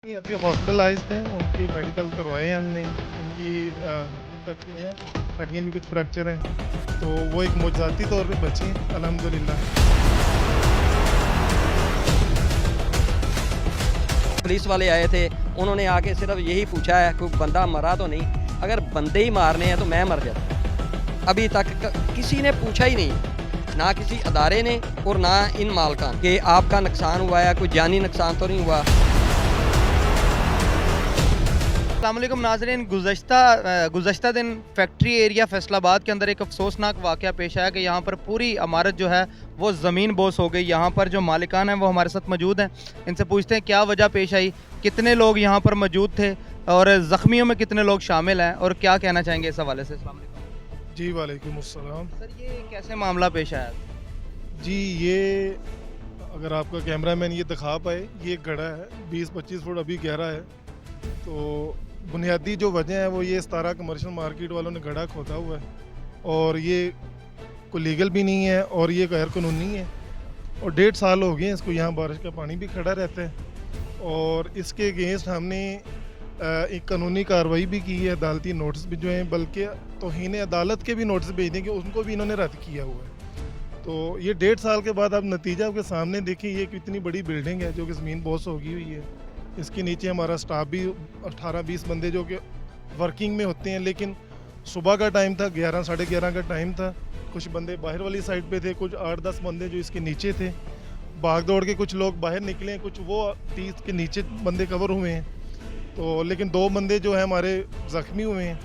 नहीं, अभी हॉस्पिटलाइज्ड हैं, उनकी मेडिकल करवाए हैं हमने। उनकी फ्रैक्चर है, हड्डियाँ भी कुछ फ्रैक्चर हैं, तो वो एक मुआवजाती तौर पे बची हैं अल्हम्दुलिल्लाह। पुलिस वाले आए थे, उन्होंने आके सिर्फ यही पूछा है कोई बंदा मरा तो नहीं, अगर बंदे ही मारने हैं तो मैं मर जाता। अभी तक किसी ने पूछा ही नहीं, ना किसी अदारे ने और ना इन मालकान कि आपका नुकसान हुआ है, कोई जानी नुकसान तो नहीं हुआ। अस्सलामुअलैकुम नाज़रीन, गुज़श्ता दिन फैक्ट्री एरिया फैसलाबाद के अंदर एक अफसोसनाक वाक़या पेश आया कि यहाँ पर पूरी इमारत जो है वो ज़मीन बोस हो गई। यहाँ पर जो मालिकान हैं वो हमारे साथ मौजूद हैं, इनसे पूछते हैं क्या वजह पेश आई, कितने लोग यहाँ पर मौजूद थे और ज़ख्मियों में कितने लोग शामिल हैं और क्या कहना चाहेंगे इस हवाले से। अस्सलाम वालेकुम। जी वालेकुम अस्सलाम। सर, ये कैसे मामला पेश आया? जी, ये अगर आपका कैमरामैन ये दिखा पाए, ये गड़ा है 20-25 फुट, अभी गहरा है। तो बुनियादी जो वजह है वो ये 17 कमर्शियल मार्केट वालों ने गड़ा खोदा हुआ है और ये कोई लीगल भी नहीं है और ये गैर कानूनी है और 1.5 साल हो गए हैं इसको। यहाँ बारिश का पानी भी खड़ा रहता है और इसके अगेंस्ट हमने एक कानूनी कार्रवाई भी की है, अदालती नोटिस भी जो हैं, बल्कि तौहीन अदालत के भी नोटिस भेज देंगे, उनको भी इन्होंने रद्द किया हुआ है। तो ये 1.5 साल के बाद आप नतीजा आपके सामने देखिए, ये कितनी बड़ी बिल्डिंग है जो कि ज़मीन बोस होगी हुई है। इसके नीचे हमारा स्टाफ भी 18-20 बंदे जो कि वर्किंग में होते हैं, लेकिन सुबह का टाइम था, 11 साढ़े 11 का टाइम था। कुछ बंदे बाहर वाली साइड पे थे, कुछ 8-10 बंदे जो इसके नीचे थे। भाग दौड़ के कुछ लोग बाहर निकले, कुछ वो 30 के नीचे बंदे कवर हुए हैं। तो लेकिन 2 बंदे जो है हमारे ज़ख्मी हुए हैं,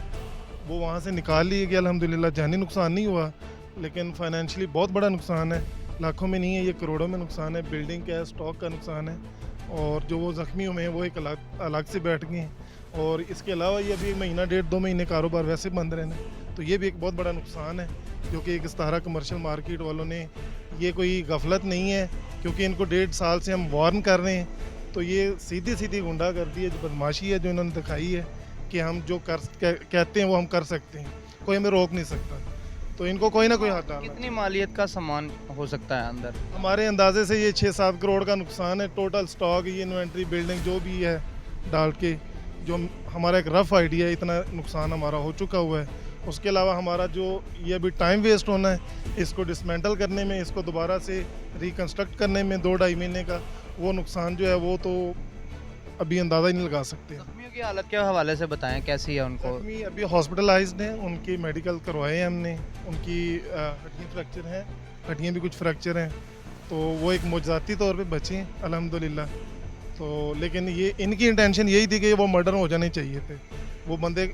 वो वहाँ से निकाल लिए गए अल्हम्दुलिल्लाह। जानी नुकसान नहीं हुआ, लेकिन फाइनेंशियली बहुत बड़ा नुकसान है, लाखों में नहीं है, ये करोड़ों में नुकसान है। बिल्डिंग का स्टॉक का नुकसान है और जो वो ज़ख्मी हुए हैं वो एक अलग से बैठ गए हैं। और इसके अलावा ये अभी 1 महीना 1.5-2 महीने कारोबार वैसे बंद रहना, तो ये भी एक बहुत बड़ा नुकसान है जो कि एक 17 कमर्शियल मार्केट वालों ने, ये कोई गफलत नहीं है क्योंकि इनको 1.5 साल से हम वार्न कर रहे हैं। तो ये सीधी गुंडागर्दी है, जो बदमाशी है जो इन्होंने दिखाई है कि हम जो कहते हैं वो हम कर सकते हैं, कोई हमें रोक नहीं सकता। तो इनको कोई ना कोई हाथ डालना। कितनी मालियत का सामान हो सकता है अंदर? हमारे अंदाजे से ये 6-7 करोड़ का नुकसान है टोटल। स्टॉक, ये इन्वेंट्री, बिल्डिंग जो भी है डाल के, जो हमारा एक रफ आइडिया है, इतना नुकसान हमारा हो चुका हुआ है। उसके अलावा हमारा जो ये अभी टाइम वेस्ट होना है इसको डिसमेंटल करने में, इसको दोबारा से रिकन्स्ट्रक्ट करने में 2-2.5 महीने का, वो नुकसान जो है वो तो अभी अंदाज़ा ही नहीं लगा सकते। ज़ख्मियों की हालत के हवाले से बताएं, कैसी है उनको? ज़ख्मी अभी हॉस्पिटलाइज्ड हैं, उनकी मेडिकल करवाए हैं हमने। उनकी हड्डियाँ फ्रैक्चर हैं, हड्डियाँ भी कुछ फ्रैक्चर हैं, तो वो एक मुआवजाती तौर पे बचे हैं अल्हम्दुलिल्लाह। तो लेकिन ये इनकी इंटेंशन यही थी कि वो मर्डर हो जाने चाहिए थे। वो बंदे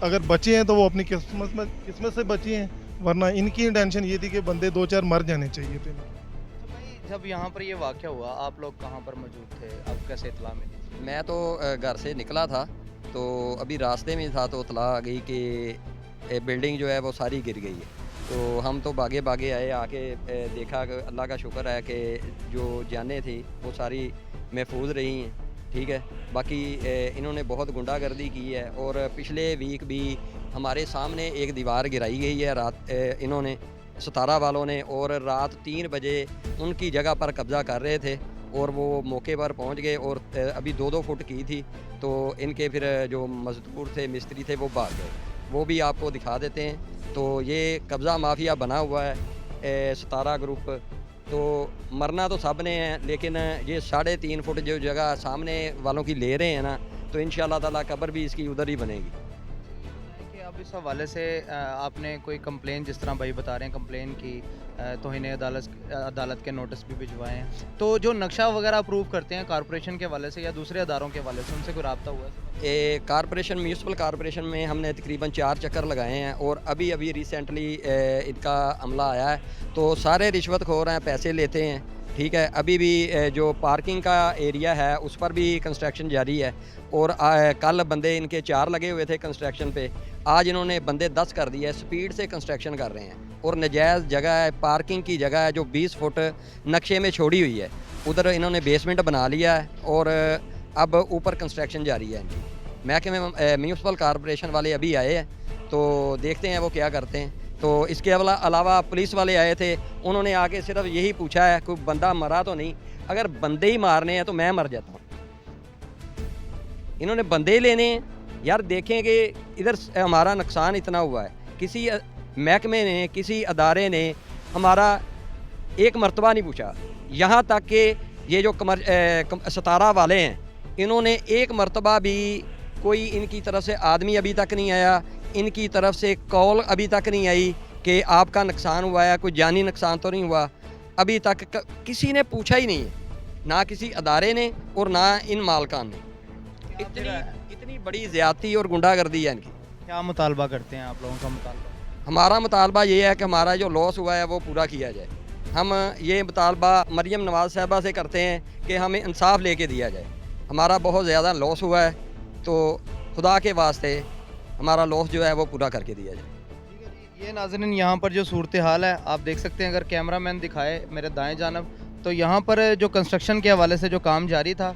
अगर बचे हैं तो वो अपनी किस्मत से बचे हैं, वरना इनकी इंटेंशन ये थी कि बंदे 2-4 मर जाने चाहिए थे। तो भाई, जब यहाँ पर ये वाक़या हुआ आप लोग कहाँ पर मौजूद थे, अब कैसे इत्तला मिली? मैं तो घर से निकला था, तो अभी रास्ते में था तो इत्तला आ गई कि बिल्डिंग जो है वो सारी गिर गई है। तो हम तो भागे भागे आए, आके देखा कि अल्लाह का शुक्र है कि जो जानें थी वो सारी महफूज रही हैं, ठीक है। बाकी इन्होंने बहुत गुंडागर्दी की है और पिछले वीक भी हमारे सामने एक दीवार गिराई गई है रात, इन्होंने 17 वालों ने, और रात 3 बजे उनकी जगह पर कब्ज़ा कर रहे थे और वो मौके पर पहुंच गए और अभी 2-2 फुट की थी, तो इनके फिर जो मजदूर थे, मिस्त्री थे, वो भाग गए। वो भी आपको दिखा देते हैं। तो ये कब्ज़ा माफिया बना हुआ है 17 ग्रुप। तो मरना तो सब ने है, लेकिन ये 3.5 फुट जो जगह सामने वालों की ले रहे हैं ना, तो इंशाअल्लाह ताला कब्र भी इसकी उधर ही बनेगी। कि अब इस हवाले से आपने कोई कंप्लेन, जिस तरह भाई बता रहे हैं, कंप्लेन की, तौहीन अदालत के नोटिस भी भिजवाए हैं, तो जो नक्शा वगैरह अप्रूव करते हैं कॉरपोरेशन के हवाले से या दूसरे अदारों के हवाले से, उनसे कोई रब्ता हुआ है? कॉरपोरेशन, म्यूनसिपल कॉरपोरेशन में हमने तकरीबन 4 चक्कर लगाए हैं और अभी रिसेंटली इनका अमला आया है, तो सारे रिश्वतखोर हैं, पैसे लेते हैं, ठीक है। अभी भी जो पार्किंग का एरिया है उस पर भी कंस्ट्रक्शन जारी है और कल बंदे इनके 4 लगे हुए थे कंस्ट्रक्शन पे, आज इन्होंने बंदे 10 कर दिए, स्पीड से कंस्ट्रक्शन कर रहे हैं और नजायज़ जगह है, पार्किंग की जगह है जो 20 फुट नक्शे में छोड़ी हुई है, उधर इन्होंने बेसमेंट बना लिया है और अब ऊपर कंस्ट्रक्शन जारी है इनकी। महकमे म्यूनसिपल कॉरपोरेशन वाले अभी आए हैं, तो देखते हैं वो क्या करते हैं। तो इसके अलावा पुलिस वाले आए थे, उन्होंने आके सिर्फ यही पूछा है कोई बंदा मरा तो नहीं, अगर बंदे ही मारने हैं तो मैं मर जाता हूँ। इन्होंने बंदे लेने हैं। यार देखें कि इधर हमारा नुकसान इतना हुआ है, किसी महकमे ने, किसी अदारे ने हमारा एक मरतबा नहीं पूछा। यहाँ तक कि ये जो सतारा वाले हैं, इन्होंने एक मरतबा भी कोई इनकी तरफ से आदमी अभी तक नहीं आया, इनकी तरफ से कॉल अभी तक नहीं आई कि आपका नुकसान हुआ है, कोई जानी नुकसान तो नहीं हुआ। अभी तक किसी ने पूछा ही नहीं है, ना किसी अदारे ने और ना इन मालकान ने। इतनी बड़ी ज़्यादती और गुंडागर्दी है इनकी। क्या मुतालबा करते हैं आप लोगों का मुतालबा? हमारा मुतालबा ये है कि हमारा जो लॉस हुआ है वो पूरा किया जाए। हम ये मुतालबा मरियम नवाज़ साहबा से करते हैं कि हमें इंसाफ लेके दिया जाए। हमारा बहुत ज़्यादा लॉस हुआ है, तो खुदा के वास्ते हमारा लॉस जो है वो पूरा करके दिया जाए। ये नाज़रीन यहाँ पर जो सूरत हाल है आप देख सकते हैं, अगर कैमरामैन दिखाए मेरे दाएं जानब, तो यहाँ पर जो कंस्ट्रक्शन के हवाले से जो काम जारी था,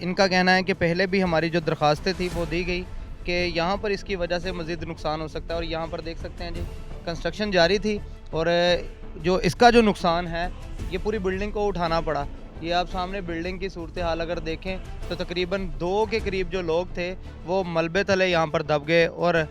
इनका कहना है कि पहले भी हमारी जो दरख्वास्तें थी वो दी गई कि यहाँ पर इसकी वजह से मज़ीद नुकसान हो सकता है। और यहाँ पर देख सकते हैं जी कंस्ट्रक्शन जारी थी और जो इसका जो नुकसान है ये पूरी बिल्डिंग को उठाना पड़ा। ये आप सामने बिल्डिंग की सूरत हाल अगर देखें तो तकरीबन 2 के करीब जो लोग थे वो मलबे तले यहाँ पर दब गए और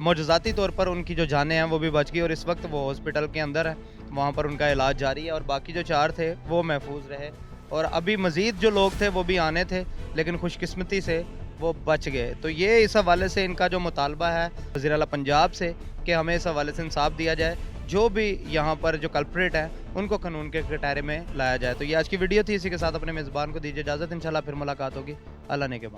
मुआवजाती तौर पर उनकी जो जानें हैं वो भी बच गई और इस वक्त वो हॉस्पिटल के अंदर है, वहाँ पर उनका इलाज जारी है। और बाकी जो 4 थे वो महफूज रहे और अभी मज़ीद जो लोग थे वो भी आने थे, लेकिन खुशकिस्मती से वो बच गए। तो ये इस हवाले से इनका जो मुतालबा है वज़ीर आला पंजाब से कि हमें इस हवाले से इंसाफ दिया जाए, जो भी यहाँ पर जो कल्प्रेट हैं उनको कानून के कटारे में लाया जाए। तो ये आज की वीडियो थी, इसी के साथ अपने मेज़बान को दीजिए इजाज़त। इंशाल्लाह फिर मुलाकात होगी। अल्लाह ने के बाद।